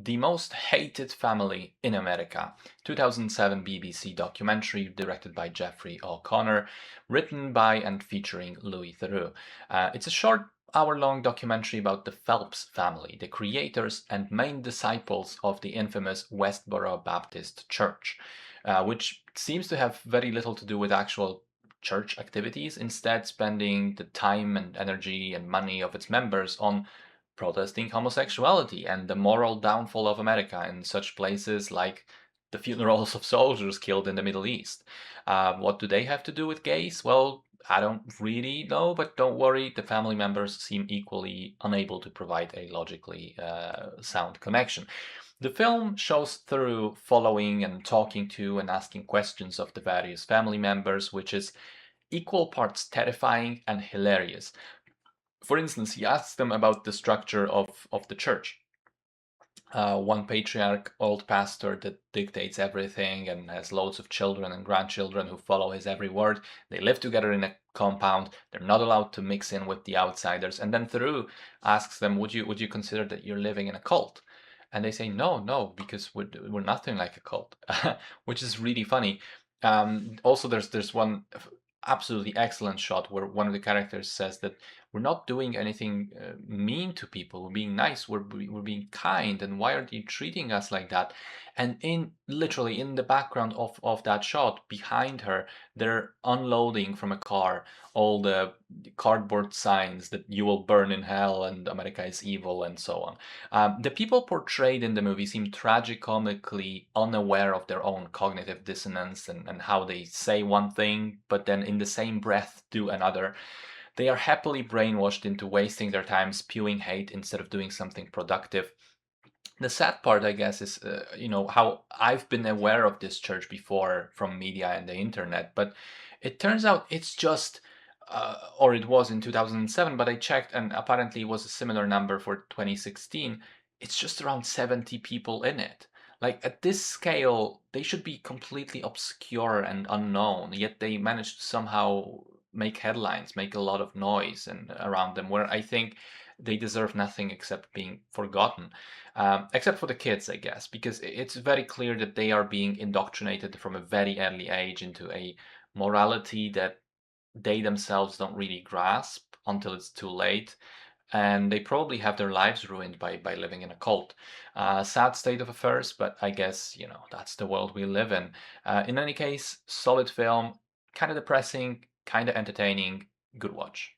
The Most Hated Family in America, 2007 BBC documentary directed by Jeffrey O'Connor, written by and featuring Louis Theroux. It's a short hour-long documentary about the Phelps family, the creators and main disciples of the infamous Westboro Baptist Church, which seems to have very little to do with actual church activities, instead spending the time and energy and money of its members on protesting homosexuality and the moral downfall of America in such places like the funerals of soldiers killed in the Middle East. What do they have to do with gays? Well, I don't really know, but don't worry, the family members seem equally unable to provide a logically sound connection. The film shows through following and talking to and asking questions of the various family members, which is equal parts terrifying and hilarious. For instance, he asks them about the structure of the church. One patriarch, old pastor that dictates everything and has loads of children and grandchildren who follow his every word. They live together in a compound. They're not allowed to mix in with the outsiders. And then Theroux asks them, "Would you consider that you're living in a cult?" And they say, "No, no, because we're nothing like a cult," which is really funny. Also, there's one absolutely excellent shot where one of the characters says that we're not doing anything mean to people. We're being nice. We're being kind. And why are they treating us like that? And in literally in the background of that shot, behind her, they're unloading from a car all the cardboard signs that you will burn in hell and America is evil and so on. The people portrayed in the movie seem tragicomically unaware of their own cognitive dissonance and how they say one thing, but then in the same breath do another. They are happily brainwashed into wasting their time spewing hate instead of doing something productive. The sad part, I guess, is how I've been aware of this church before from media and the internet, but it turns out it's just, or it was in 2007, but I checked and apparently it was a similar number for 2016. It's just around 70 people in it. Like at this scale, they should be completely obscure and unknown, yet they managed to somehow make headlines, make a lot of noise and around them, where I think they deserve nothing except being forgotten. Except for the kids, I guess, because it's very clear that they are being indoctrinated from a very early age into a morality that they themselves don't really grasp until it's too late. And they probably have their lives ruined by living in a cult. Sad state of affairs, but I guess, that's the world we live in. In any case, solid film, kind of depressing, kind of entertaining, good watch.